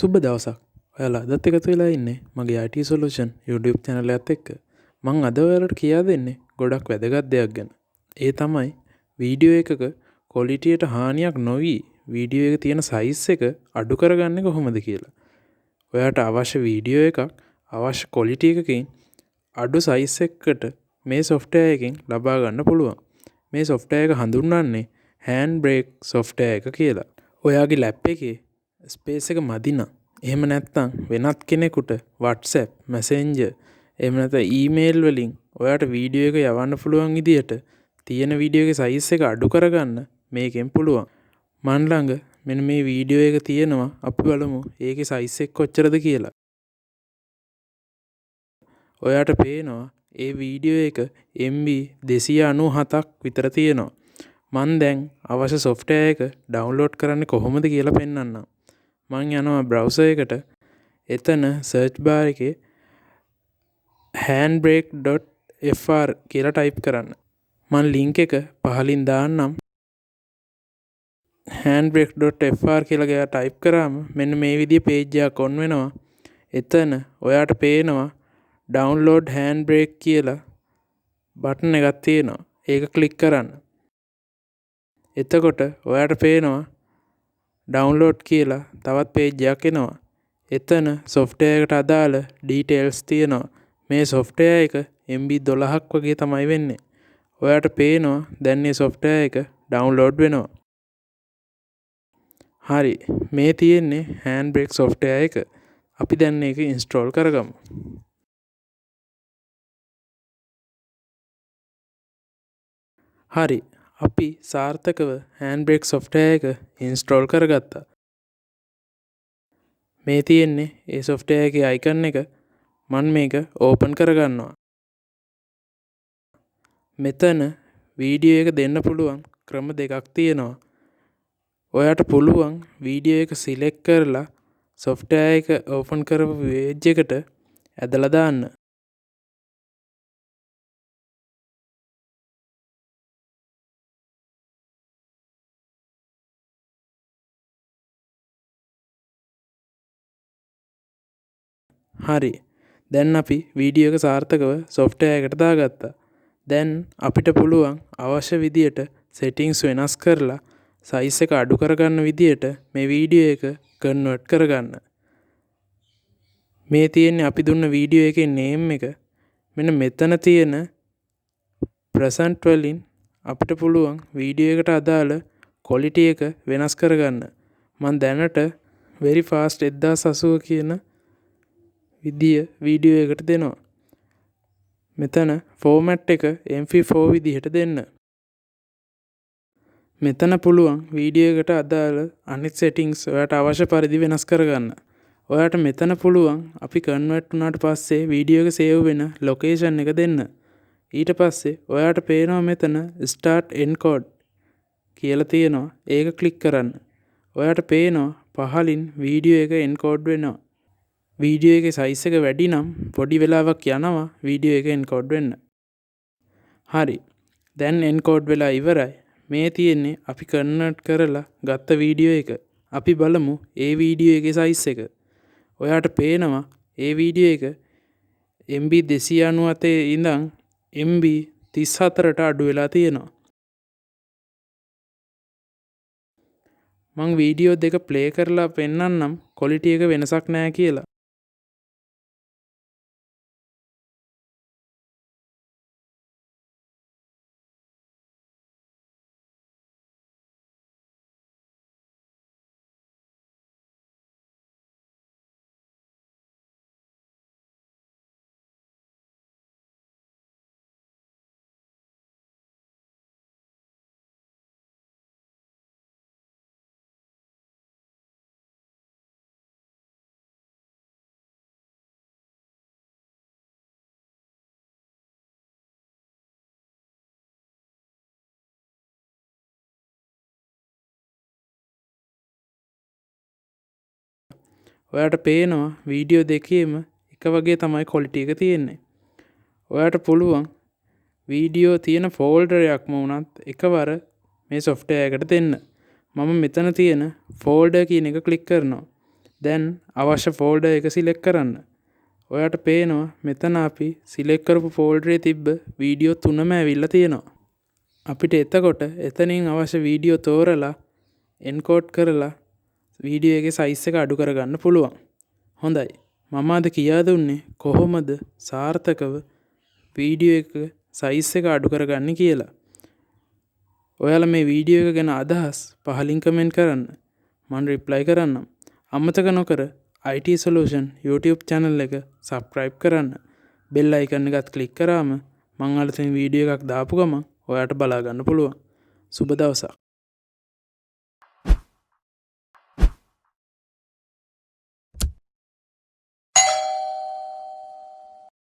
සුබ දවසක්. ඔයාලා අදත් එකතු වෙලා ඉන්නේ මගේ IT Solution YouTube channel එකත් එක්ක. මම අද ඔයාලට කියා දෙන්නේ ගොඩක් වැදගත් දෙයක් ගැන. ඒ තමයි වීඩියෝ එකක quality එකට හානියක් නොවි වීඩියෝ එකේ තියෙන size එක අඩු කරගන්නේ කොහොමද කියලා. ඔයාට අවශ්‍ය වීඩියෝ එකක් අවශ්‍ය quality එකකින් අඩු size එකකට මේ software එකෙන් ලබා ගන්න පුළුවන්. මේ software එක හඳුන්වන්නේ Handbrake software එක කියලා. ඔයාගේ lap එකේ ස්පේස් එක මදි නම් එහෙම නැත්නම් වෙනත් කෙනෙකුට WhatsApp, Messenger එහෙම නැත්නම් email වලින් ඔයාට වීඩියෝ එක යවන්න පුළුවන් විදියට තියෙන වීඩියෝ එකේ size එක අඩු කරගන්න මේකෙන් පුළුවන්. මන් ළඟ මෙන්න මේ වීඩියෝ එක තියෙනවා. අපි බලමු ඒකේ size එක කොච්චරද කියලා. ඔයාට පේනවා ඒ වීඩියෝ එක MB 297ක් විතර තියෙනවා. මන් දැන් අවශ්‍ය software එක download කරන්නේ කොහොමද කියලා පෙන්නන්නම්. මං යනවා browser එකට. එතන search bar එකේ handbrake.fr කියලා type කරන්න. මං link එක පහලින් දාන්නම්. handbrake.fr කියලා ගියා type කරාම මෙන්න මේ විදිහේ page එකක් on වෙනවා. එතන ඔයාට පේනවා download handbrake කියලා button එකක් තියෙනවා. ඒක click කරන්න. එතකොට ඔයාට පේනවා download කියලා තවත් page එකක් එනවා. එතන software එකට අදාළ details තියෙනවා. මේ software එක MB 12ක් වගේ තමයි වෙන්නේ. ඔයාට පේනවා දැන් මේ software එක download වෙනවා. හරි. මේ තියෙන්නේ Handbrake software එක. අපි දැන් මේක install කරගමු. හරි. අපි සාර්ථකව Handbrake software එක install කරගත්තා. මේ තියෙන්නේ ඒ software එකේ icon එක. මම මේක open කරගන්නවා. මෙතන වීඩියෝ එක දෙන්න පුළුවන් ක්‍රම දෙකක් තියෙනවා. ඔයාට පුළුවන් වීඩියෝ එක select කරලා software එක open කරපු page එකට ඇදලා දාන්න. හරි. දැන් අපි වීඩියෝ එක සාර්ථකව software එකට දාගත්තා. දැන් අපිට පුළුවන් අවශ්‍ය විදියට settings වෙනස් කරලා size එක අඩු කරගන්න විදියට මේ වීඩියෝ එක convert කරගන්න. මේ තියෙන්නේ අපි දුන්න වීඩියෝ එකේ name එක. මෙන්න මෙතන තියෙන present වලින් අපිට පුළුවන් වීඩියෝ එකට අදාළ quality එක වෙනස් කරගන්න. මම දැනට very fast 1080 කියන විදිය වීඩියෝ එකට දෙනවා. මෙතන format එක MP4 විදිහට දෙන්න. මෙතන පුළුවන් වීඩියෝ එකට අදාළ අනිත් settings ඔයාට අවශ්‍ය පරිදි වෙනස් කරගන්න. ඔයාට මෙතන පුළුවන් අපි convert වුණාට පස්සේ වීඩියෝ එක save වෙන location එක දෙන්න. ඊට පස්සේ ඔයාට පේනවා මෙතන start encode කියලා තියෙනවා. ඒක click කරන්න. ඔයාට පේනවා පහලින් වීඩියෝ එක encode වෙනවා. වීඩියෝ එකේ size එක වැඩි නම් පොඩි වෙලාවක් යනවා වීඩියෝ එක encode වෙන්න. හරි. දැන් encode වෙලා ඉවරයි. මේ තියෙන්නේ අපි convert කරලා ගත්ත වීඩියෝ එක. අපි බලමු ඒ වීඩියෝ එකේ size එක. ඔයාට පේනවා ඒ වීඩියෝ එක MB 297 ඉඳන් MB 34ට අඩු වෙලා තියෙනවා. මං වීඩියෝ දෙක play කරලා පෙන්නන්නම් quality එක වෙනසක් නැහැ කියලා. ඔයාට පේනවා වීඩියෝ දෙකේම එක වගේ තමයි quality එක තියෙන්නේ. ඔයාට පුළුවන් වීඩියෝ තියෙන ෆෝල්ඩර් එකක්ම වුණත් එකවර මේ software එකට දෙන්න. මම මෙතන තියෙන folder කියන එක click කරනවා. දැන් අවශ්‍ය ෆෝල්ඩර් එක සිලෙක්ට් කරන්න. ඔයාට පේනවා මෙතන අපි සිලෙක්ට් කරපු ෆෝල්ඩරේ තිබ්බ වීඩියෝ 3ම ඇවිල්ලා තියෙනවා. අපිට එතකොට එතනින් අවශ්‍ය වීඩියෝ තෝරලා එන්කෝඩ් කරලා වීඩියෝ එකේ සයිස් එක අඩු කරගන්න පුළුවන්. හොඳයි. මම අද කියා දුන්නේ කොහොමද සාර්ථකව වීඩියෝ එක සයිස් එක අඩු කරගන්නේ කියලා. ඔයාලා මේ වීඩියෝ එක ගැන අදහස් පහලින් කමෙන්ට් කරන්න. මම රිප්ලයි කරන්නම්. අමතක නොකර IT Solution YouTube channel එක subscribe කරන්න. bell icon එකත් click කරාම මම අලුතින් වීඩියෝ එකක් දාපු ගමන් ඔයාට බලා ගන්න පුළුවන්. සුබ දවසක්.